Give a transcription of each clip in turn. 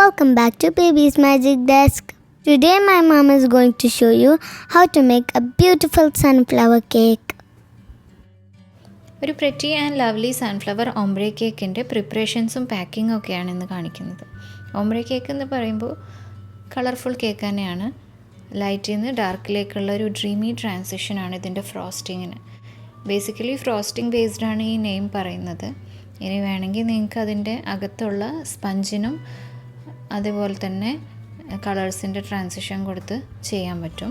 Welcome back to Baby's Magic Desk. Today my mom is going to show you how to make a beautiful sunflower cake. ഒരു pretty and lovely sunflower ombre കേക്കിൻ്റെ പ്രിപ്പറേഷൻസും പാക്കിങ്ങും ഒക്കെയാണ് ഇന്ന് കാണിക്കുന്നത്. Ombre cake എന്ന് പറയുമ്പോൾ colourful cake തന്നെയാണ്. ലൈറ്റിൽ നിന്ന് ഡാർക്കിലേക്കുള്ള ഒരു ഡ്രീമി ട്രാൻസിഷനാണ് ഇതിൻ്റെ ഫ്രോസ്റ്റിങ്ങിന്. ബേസിക്കലി ഫ്രോസ്റ്റിംഗ് ബേസ്ഡാണ് ഈ നെയിം പറയുന്നത്. ഇനി വേണമെങ്കിൽ നിങ്ങൾക്ക് അതിൻ്റെ അകത്തുള്ള സ്പഞ്ചിനും അതുപോലെ തന്നെ കളേഴ്സിൻ്റെ ട്രാൻസിഷൻ കൊടുത്ത് ചെയ്യാൻ പറ്റും.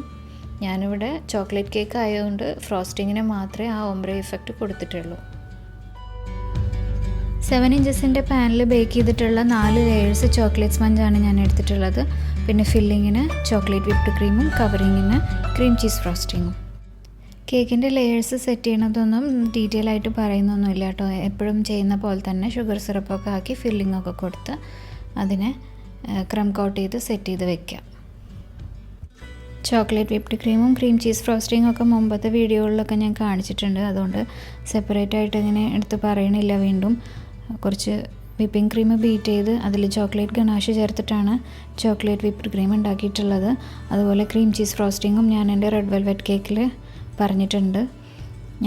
ഞാനിവിടെ ചോക്ലേറ്റ് കേക്ക് ആയതുകൊണ്ട് ഫ്രോസ്റ്റിങ്ങിന് മാത്രമേ ആ ഓംബ്രേ ഇഫക്റ്റ് കൊടുത്തിട്ടുള്ളൂ. 7 ഇഞ്ചസിൻ്റെ പാനിൽ ബേക്ക് ചെയ്തിട്ടുള്ള 4 ലെയേഴ്സ് ചോക്ലേറ്റ് സ്പഞ്ചാണ് ഞാൻ എടുത്തിട്ടുള്ളത്. പിന്നെ ഫില്ലിങ്ങിന് ചോക്ലേറ്റ് വിപ്ഡ് ക്രീമും കവറിങ്ങിന് ക്രീം ചീസ് ഫ്രോസ്റ്റിങ്ങും. കേക്കിൻ്റെ ലെയേഴ്സ് സെറ്റ് ചെയ്യണതൊന്നും ഡീറ്റെയിൽ ആയിട്ട് പറയുന്നൊന്നുമില്ല കേട്ടോ. എപ്പോഴും ചെയ്യുന്ന പോലെ തന്നെ ഷുഗർ സിറപ്പൊക്കെ ആക്കി ഫില്ലിങ്ങൊക്കെ കൊടുത്ത് അതിനെ ക്രം കോട്ട് ചെയ്ത് സെറ്റ് ചെയ്ത് വെക്കാം. ചോക്ലേറ്റ് വിപ്ഡ് ക്രീമും ക്രീം ചീസ് ഫ്രോസ്റ്റിങ്ങും ഒക്കെ മുമ്പത്തെ വീഡിയോകളിലൊക്കെ ഞാൻ കാണിച്ചിട്ടുണ്ട്. അതുകൊണ്ട് സെപ്പറേറ്റ് ആയിട്ട് ഇങ്ങനെ എടുത്ത് പറയണില്ല. വീണ്ടും കുറച്ച് വിപ്പിംഗ് ക്രീം ബീറ്റ് ചെയ്ത് അതിൽ ചോക്ലേറ്റ് ഗനാഷ് ചേർത്തിട്ടാണ് ചോക്ലേറ്റ് വിപ്ഡ് ക്രീം ഉണ്ടാക്കിയിട്ടുള്ളത്. അതുപോലെ ക്രീം ചീസ് ഫ്രോസ്റ്റിങ്ങും ഞാൻ എൻ്റെ റെഡ് വെൽവെറ്റ് കേക്കിൽ പറഞ്ഞിട്ടുണ്ട്.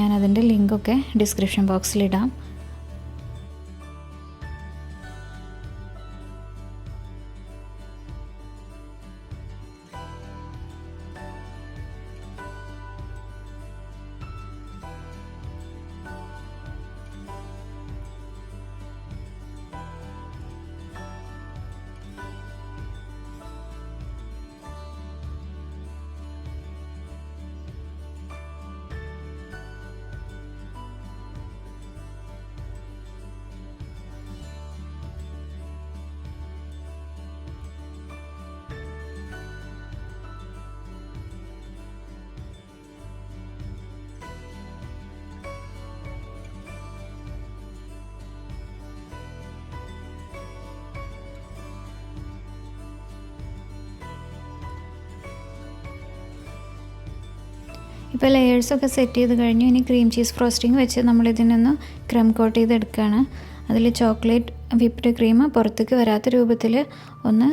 ഞാനതിൻ്റെ ലിങ്കൊക്കെ ഡിസ്ക്രിപ്ഷൻ ബോക്സിലിടാം. ഇപ്പോൾ ലെയേഴ്സൊക്കെ സെറ്റ് ചെയ്ത് കഴിഞ്ഞു. ഇനി ക്രീം ചീസ് ഫ്രോസ്റ്റിംഗ് വെച്ച് നമ്മളിതിനൊന്ന് ക്രം കോട്ട് ചെയ്തെടുക്കുകയാണ്. അതിൽ ചോക്ലേറ്റ് വിപ്ഡ് ക്രീം പുറത്തേക്ക് വരാത്ത രൂപത്തിൽ ഒന്ന്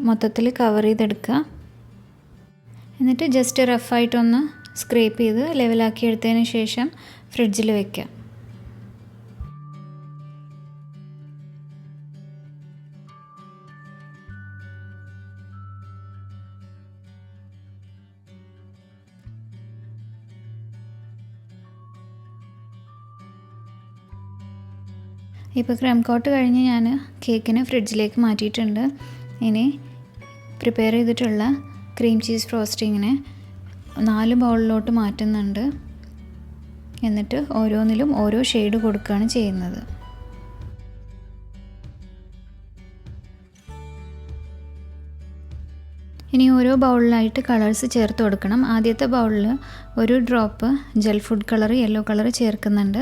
മൊത്തത്തിൽ കവർ ചെയ്തെടുക്കുക. എന്നിട്ട് ജസ്റ്റ് റഫായിട്ടൊന്ന് സ്ക്രേപ്പ് ചെയ്ത് ലെവലാക്കി എടുത്തതിന് ശേഷം ഫ്രിഡ്ജിൽ വയ്ക്കുക. ഇപ്പോൾ ക്രം കോട്ട് കഴിഞ്ഞ് ഞാൻ കേക്കിനെ ഫ്രിഡ്ജിലേക്ക് മാറ്റിയിട്ടുണ്ട്. ഇനി പ്രിപ്പയർ ചെയ്തിട്ടുള്ള ക്രീം ചീസ് ഫ്രോസ്റ്റിങ്ങിനെ 4 ബൗളിലോട്ട് മാറ്റുന്നുണ്ട്. എന്നിട്ട് ഓരോന്നിലും ഓരോ ഷെയ്ഡ് കൊടുക്കുകയാണ് ചെയ്യുന്നത്. ഇനി ഓരോ ബൗളിലായിട്ട് കളേഴ്സ് ചേർത്ത് കൊടുക്കണം. ആദ്യത്തെ ബൗളിൽ ഒരു drop gel food colour yellow colour ചേർക്കുന്നുണ്ട്.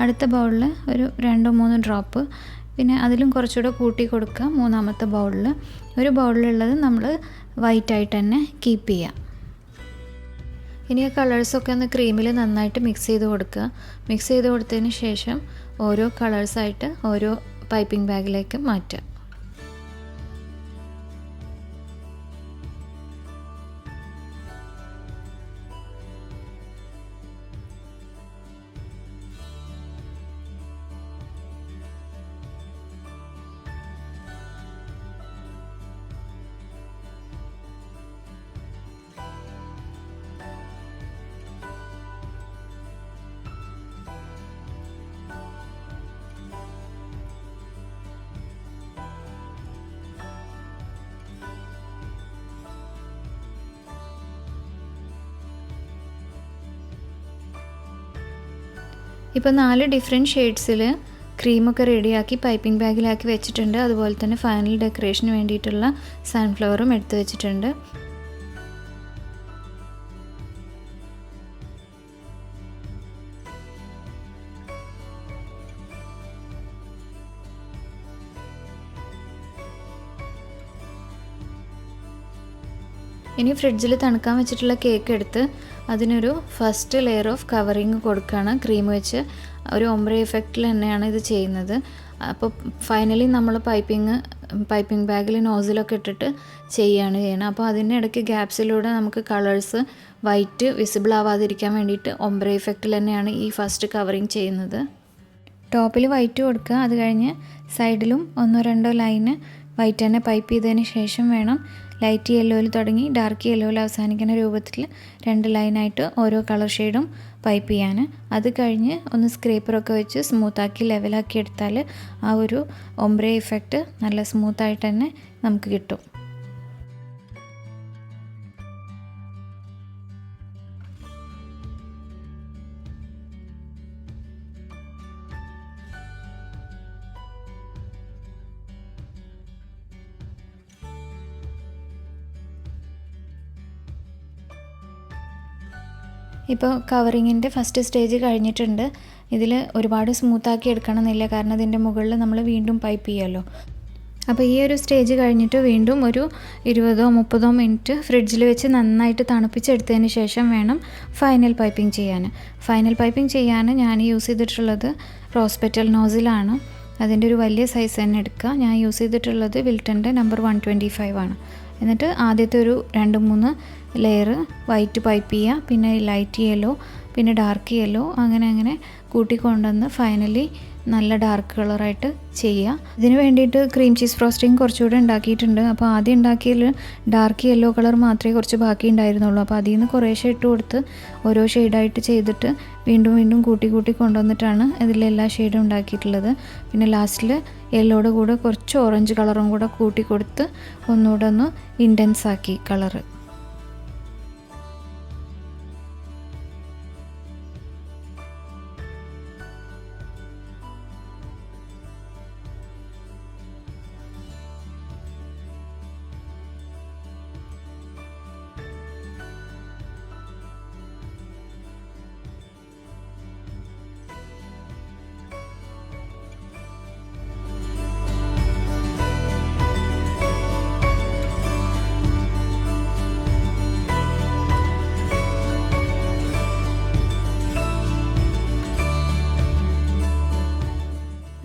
അടുത്ത ബൗളിൽ ഒരു 2-3 ഡ്രോപ്പ്, പിന്നെ അതിലും കുറച്ചുകൂടെ കൂട്ടി കൊടുക്കുക. മൂന്നാമത്തെ ബൗളിൽ ഒരു ബൗളിലുള്ളത് നമ്മൾ വൈറ്റായിട്ട് തന്നെ കീപ്പ് ചെയ്യാം. ഇനി ആ കളേഴ്സൊക്കെ ഒന്ന് ക്രീമിൽ നന്നായിട്ട് മിക്സ് ചെയ്ത് കൊടുക്കുക. മിക്സ് ചെയ്ത് കൊടുത്തതിന് ശേഷം ഓരോ കളേഴ്സായിട്ട് ഓരോ പൈപ്പിംഗ് ബാഗിലേക്ക് മാറ്റുക. ഇപ്പോൾ 4 ഡിഫറെൻറ്റ് ഷെയ്ഡ്സിൽ ക്രീമൊക്കെ റെഡിയാക്കി പൈപ്പിംഗ് ബാഗിലാക്കി വെച്ചിട്ടുണ്ട്. അതുപോലെ തന്നെ ഫൈനൽ ഡെക്കറേഷന് വേണ്ടിയിട്ടുള്ള സൺഫ്ലവറും എടുത്ത് വെച്ചിട്ടുണ്ട്. ഇനി ഫ്രിഡ്ജിൽ തണുക്കാൻ വെച്ചിട്ടുള്ള കേക്ക് എടുത്ത് അതിനൊരു ഫസ്റ്റ് ലെയർ ഓഫ് കവറിങ് കൊടുക്കുകയാണ് ക്രീം വെച്ച്. ഒരു ഒംബ്രേ എഫക്റ്റിൽ തന്നെയാണ് ഇത് ചെയ്യുന്നത്. അപ്പോൾ ഫൈനലി നമ്മൾ പൈപ്പിംഗ് പൈപ്പിംഗ് ബാഗിൽ നോസിലൊക്കെ ഇട്ടിട്ട് ചെയ്യാണ് ചെയ്യണം. അപ്പോൾ അതിൻ്റെ ഇടയ്ക്ക് ഗ്യാപ്സിലൂടെ നമുക്ക് കളേഴ്സ് വൈറ്റ് വിസിബിൾ ആവാതിരിക്കാൻ വേണ്ടിയിട്ട് ഒംബ്രേ ഇഫക്റ്റിൽ തന്നെയാണ് ഈ ഫസ്റ്റ് കവറിങ് ചെയ്യുന്നത്. ടോപ്പിൽ വൈറ്റ് കൊടുക്കുക, അത് കഴിഞ്ഞ് സൈഡിലും 1-2 ലൈന് വൈറ്റ് തന്നെ പൈപ്പ് ചെയ്തതിന് ശേഷം വേണം ലൈറ്റ് യെല്ലോയിൽ തുടങ്ങി ഡാർക്ക് യെല്ലോയിൽ അവസാനിക്കുന്ന രൂപത്തിൽ 2 ലൈനായിട്ട് ഓരോ കളർ ഷെയ്ഡും പൈപ്പ് ചെയ്യാൻ. അത് കഴിഞ്ഞ് ഒന്ന് സ്ക്രേപ്പറൊക്കെ വെച്ച് സ്മൂത്താക്കി ലെവലാക്കി എടുത്താൽ ആ ഒരു ഒംബ്രേ ഇഫക്റ്റ് നല്ല സ്മൂത്തായിട്ട് തന്നെ നമുക്ക് കിട്ടും. ഇപ്പോൾ കവറിങ്ങിൻ്റെ ഫസ്റ്റ് സ്റ്റേജ് കഴിഞ്ഞിട്ടുണ്ട്. ഇതിൽ ഒരുപാട് സ്മൂത്താക്കി എടുക്കണമെന്നില്ല, കാരണം ഇതിൻ്റെ മുകളിൽ നമ്മൾ വീണ്ടും പൈപ്പ് ചെയ്യുമല്ലോ. അപ്പോൾ ഈ ഒരു സ്റ്റേജ് കഴിഞ്ഞിട്ട് വീണ്ടും ഒരു 20-30 മിനിറ്റ് ഫ്രിഡ്ജിൽ വെച്ച് നന്നായിട്ട് തണുപ്പിച്ചെടുത്തതിന് ശേഷം വേണം ഫൈനൽ പൈപ്പിംഗ് ചെയ്യാൻ. ഫൈനൽ പൈപ്പിംഗ് ചെയ്യാൻ ഞാൻ യൂസ് ചെയ്തിട്ടുള്ളത് റോസ് പെറ്റൽ നോസിലാണ്. അതിൻ്റെ ഒരു വലിയ സൈസ് തന്നെ എടുക്കുക. ഞാൻ യൂസ് ചെയ്തിട്ടുള്ളത് വിൽട്ടൻ്റെ നമ്പർ 125 ആണ്. എന്നിട്ട് ആദ്യത്തെ ഒരു 2-3 ലെയർ വൈറ്റ് പൈപ്പ് ചെയ്യുക, പിന്നെ ലൈറ്റ് യെല്ലോ, പിന്നെ ഡാർക്ക് യെല്ലോ, അങ്ങനെ കൂട്ടിക്കൊണ്ടുവന്ന് ഫൈനലി നല്ല ഡാർക്ക് കളറായിട്ട് ചെയ്യുക. ഇതിന് വേണ്ടിയിട്ട് ക്രീം ചീസ് ഫ്രോസ്റ്റിംഗ് കുറച്ചുകൂടെ ഉണ്ടാക്കിയിട്ടുണ്ട്. അപ്പോൾ ആദ്യം ഉണ്ടാക്കിയതിൽ ഡാർക്ക് യെല്ലോ കളർ മാത്രമേ കുറച്ച് ബാക്കി ഉണ്ടായിരുന്നുള്ളൂ. അപ്പോൾ അതിൽ നിന്ന് കുറേശ്ശെ ഇട്ട് കൊടുത്ത് ഓരോ ഷെയ്ഡായിട്ട് ചെയ്തിട്ട് വീണ്ടും കൂട്ടി കൊണ്ടുവന്നിട്ടാണ് ഇതിലെല്ലാ ഷെയ്ഡും ഉണ്ടാക്കിയിട്ടുള്ളത്. പിന്നെ ലാസ്റ്റിൽ യെല്ലോയുടെ കൂടെ കുറച്ച് ഓറഞ്ച് കളറും കൂടെ കൂട്ടി കൊടുത്ത് ഒന്നുകൂടെ ഒന്ന് ഇൻറ്റൻസ് ആക്കി കളറ്.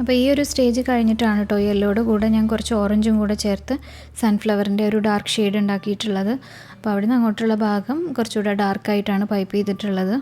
അപ്പോൾ ഈ ഒരു സ്റ്റേജ് കഴിഞ്ഞിട്ടാണ് കേട്ടോ യെല്ലോയുടെ കൂടെ ഞാൻ കുറച്ച് ഓറഞ്ചും കൂടെ ചേർത്ത് സൺഫ്ലവറിൻ്റെ ഒരു ഡാർക്ക് ഷെയ്ഡ് ഉണ്ടാക്കിയിട്ടുള്ളത്. അപ്പോൾ അവിടെ നിന്ന് അങ്ങോട്ടുള്ള ഭാഗം കുറച്ചുകൂടെ ഡാർക്കായിട്ടാണ് പൈപ്പ് ചെയ്തിട്ടുള്ളത്.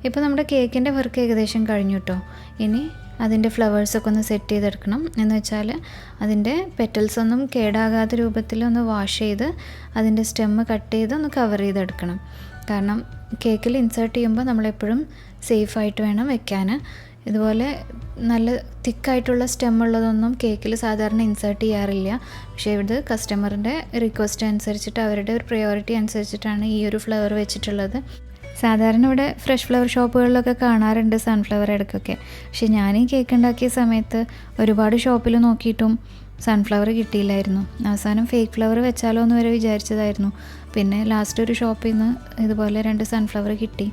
ഇപ്പോൾ നമ്മുടെ കേക്കിൻ്റെ വർക്ക് ഏകദേശം കഴിഞ്ഞു കേട്ടോ. ഇനി അതിൻ്റെ ഫ്ലവേഴ്സൊക്കെ ഒന്ന് സെറ്റ് ചെയ്തെടുക്കണം. എന്ന് വെച്ചാൽ അതിൻ്റെ പെറ്റൽസ് ഒന്നും കേടാകാത്ത രൂപത്തിൽ ഒന്ന് വാഷ് ചെയ്ത് അതിൻ്റെ സ്റ്റെമ്മ് കട്ട് ചെയ്ത് ഒന്ന് കവർ ചെയ്തെടുക്കണം. കാരണം കേക്കിൽ ഇൻസേർട്ട് ചെയ്യുമ്പോൾ നമ്മളെപ്പോഴും സേഫായിട്ട് വേണം വെക്കാൻ. ഇതുപോലെ നല്ല തിക്കായിട്ടുള്ള സ്റ്റെമ്മുള്ളതൊന്നും കേക്കിൽ സാധാരണ ഇൻസേർട്ട് ചെയ്യാറില്ല. പക്ഷേ ഇത് കസ്റ്റമറിൻ്റെ റിക്വസ്റ്റ് അനുസരിച്ചിട്ട് അവരുടെ ഒരു പ്രയോറിറ്റി അനുസരിച്ചിട്ടാണ് ഈ ഒരു ഫ്ലവർ വെച്ചിട്ടുള്ളത്. സാധാരണ ഇവിടെ ഫ്രഷ് ഫ്ലവർ ഷോപ്പുകളിലൊക്കെ കാണാറുണ്ട് സൺഫ്ലവർ ഇടയ്ക്കൊക്കെ. പക്ഷെ ഞാൻ ഈ കേക്ക് ഉണ്ടാക്കിയ സമയത്ത് ഒരുപാട് ഷോപ്പിൽ നോക്കിയിട്ടും സൺഫ്ലവർ കിട്ടിയില്ലായിരുന്നു. അവസാനം ഫേക്ക് ഫ്ലവർ വെച്ചാലോ എന്ന് വരെ വിചാരിച്ചതായിരുന്നു. പിന്നെ ലാസ്റ്റ് ഒരു ഷോപ്പിൽ നിന്ന് ഇതുപോലെ 2 സൺഫ്ലവർ കിട്ടി.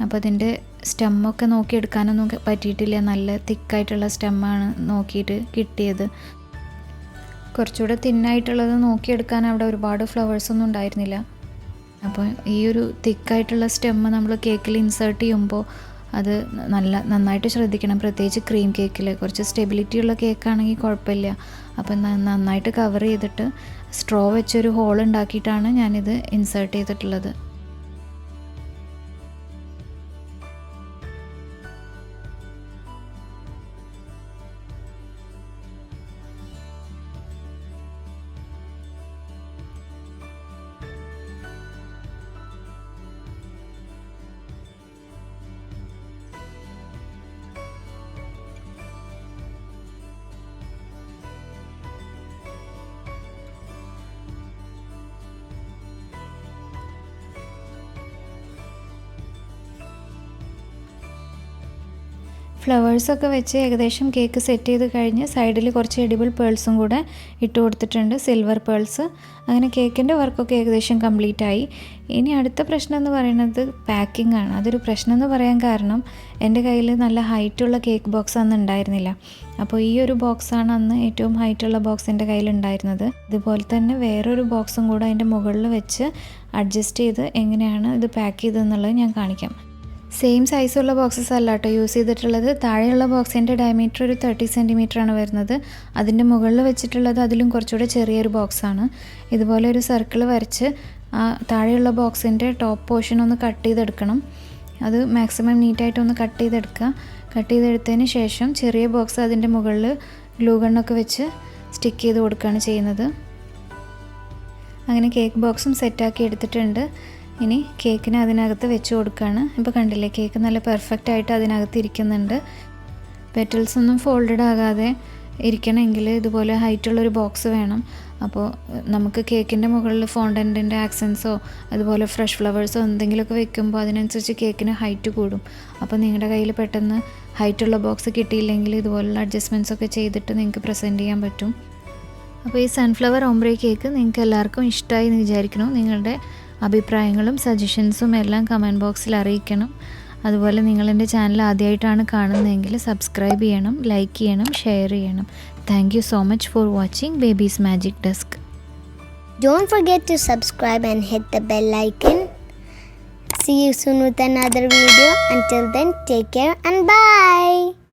അപ്പോൾ അതിൻ്റെ സ്റ്റെമ്മൊക്കെ നോക്കിയെടുക്കാനൊന്നും പറ്റിയിട്ടില്ല. നല്ല തിക്കായിട്ടുള്ള സ്റ്റെമ്മാണ് നോക്കിയിട്ട് കിട്ടിയത്. കുറച്ചുകൂടെ തിന്നായിട്ടുള്ളത് നോക്കിയെടുക്കാൻ അവിടെ ഒരുപാട് ഫ്ലവേഴ്സൊന്നും ഉണ്ടായിരുന്നില്ല. അപ്പോൾ ഈ ഒരു തിക്കായിട്ടുള്ള സ്റ്റെമ്മ് നമ്മൾ കേക്കിൽ ഇൻസേർട്ട് ചെയ്യുമ്പോൾ അത് നന്നായിട്ട് ശ്രദ്ധിക്കണം. പ്രത്യേകിച്ച് ക്രീം കേക്കിൽ കുറച്ച് സ്റ്റെബിലിറ്റി ഉള്ള കേക്കാണെങ്കിൽ കുഴപ്പമില്ല. അപ്പം നന്നായിട്ട് കവർ ചെയ്തിട്ട് സ്ട്രോ വെച്ചൊരു ഹോൾ ഉണ്ടാക്കിയിട്ടാണ് ഞാനിത് ഇൻസേർട്ട് ചെയ്തിട്ടുള്ളത്. ഫ്ലവേഴ്സൊക്കെ വെച്ച് ഏകദേശം കേക്ക് സെറ്റ് ചെയ്ത് കഴിഞ്ഞ് സൈഡിൽ കുറച്ച് എഡിബിൾ പേൾസും കൂടെ ഇട്ട് കൊടുത്തിട്ടുണ്ട്, സിൽവർ പേൾസ്. അങ്ങനെ കേക്കിൻ്റെ വർക്കൊക്കെ ഏകദേശം കംപ്ലീറ്റ് ആയി. ഇനി അടുത്ത പ്രശ്നം എന്ന് പറയുന്നത് പാക്കിംഗ് ആണ്. അതൊരു പ്രശ്നം എന്ന് പറയാൻ കാരണം എൻ്റെ കയ്യിൽ നല്ല ഹൈറ്റുള്ള കേക്ക് ബോക്സ് അന്ന് ഉണ്ടായിരുന്നില്ല. അപ്പോൾ ഈ ഒരു ബോക്സാണ് അന്ന് ഏറ്റവും ഹൈറ്റുള്ള ബോക്സ് എൻ്റെ കയ്യിലുണ്ടായിരുന്നത്. ഇതുപോലെ തന്നെ വേറൊരു ബോക്സും കൂടെ അതിൻ്റെ മുകളിൽ വെച്ച് അഡ്ജസ്റ്റ് ചെയ്ത് എങ്ങനെയാണ് ഇത് പാക്ക് ചെയ്തതെന്നുള്ളത് ഞാൻ കാണിക്കാം. സെയിം സൈസുള്ള ബോക്സസ് അല്ല കേട്ടോ യൂസ് ചെയ്തിട്ടുള്ളത്. താഴെയുള്ള ബോക്സിൻ്റെ ഡയമീറ്റർ ഒരു 30 സെൻറ്റിമീറ്ററാണ് വരുന്നത്. അതിൻ്റെ മുകളിൽ വെച്ചിട്ടുള്ളത് അതിലും കുറച്ചുകൂടെ ചെറിയൊരു ബോക്സാണ്. ഇതുപോലെ ഒരു സർക്കിൾ വരച്ച് ആ താഴെയുള്ള ബോക്സിൻ്റെ ടോപ്പ് പോർഷൻ ഒന്ന് കട്ട് ചെയ്തെടുക്കണം. അത് മാക്സിമം നീറ്റായിട്ടൊന്ന് കട്ട് ചെയ്തെടുക്കുക. കട്ട് ചെയ്തെടുത്തതിന് ശേഷം ചെറിയ ബോക്സ് അതിൻ്റെ മുകളിൽ ഗ്ലൂ ഗണ്ണൊക്കെ വെച്ച് സ്റ്റിക്ക് ചെയ്ത് കൊടുക്കുകയാണ് ചെയ്യുന്നത്. അങ്ങനെ കേക്ക് ബോക്സും സെറ്റാക്കി എടുത്തിട്ടുണ്ട്. ഇനി കേക്കിനെ അതിനകത്ത് വെച്ച് കൊടുക്കുകയാണ്. ഇപ്പോൾ കണ്ടില്ലേ, കേക്ക് നല്ല പെർഫെക്റ്റ് ആയിട്ട് അതിനകത്ത് ഇരിക്കുന്നുണ്ട്. പെറ്റൽസ് ഒന്നും ഫോൾഡഡ് ആകാതെ ഇരിക്കണമെങ്കിൽ ഇതുപോലെ ഹൈറ്റുള്ളൊരു ബോക്സ് വേണം. അപ്പോൾ നമുക്ക് കേക്കിൻ്റെ മുകളിൽ ഫോണ്ടൻറ്റിൻ്റെ ആക്സൻസോ അതുപോലെ ഫ്രഷ് ഫ്ലവേഴ്സോ എന്തെങ്കിലുമൊക്കെ വെക്കുമ്പോൾ അതിനനുസരിച്ച് കേക്കിന് ഹൈറ്റ് കൂടും. അപ്പോൾ നിങ്ങളുടെ കയ്യിൽ പെട്ടെന്ന് ഹൈറ്റുള്ള ബോക്സ് കിട്ടിയില്ലെങ്കിൽ ഇതുപോലുള്ള അഡ്ജസ്റ്റ്മെൻറ്റ്സ് ഒക്കെ ചെയ്തിട്ട് നിങ്ങൾക്ക് പ്രസൻറ്റ് ചെയ്യാൻ പറ്റും. അപ്പോൾ ഈ സൺഫ്ലവർ ഓംബ്രേ കേക്ക് നിങ്ങൾക്ക് എല്ലാവർക്കും ഇഷ്ടമായി എന്ന് വിചാരിക്കുന്നു. നിങ്ങളുടെ അഭിപ്രായങ്ങളും സജഷൻസും എല്ലാം കമൻറ്റ് ബോക്സിൽ അറിയിക്കണം. അതുപോലെ നിങ്ങൾ എൻ്റെ ചാനൽ ആദ്യമായിട്ടാണ് കാണുന്നതെങ്കിൽ സബ്സ്ക്രൈബ് ചെയ്യണം, ലൈക്ക് ചെയ്യണം, ഷെയർ ചെയ്യണം. Thank you so much for watching babies magic desk. Don't forget to subscribe and hit the bell icon. See you soon with another video. Until then, take care and bye.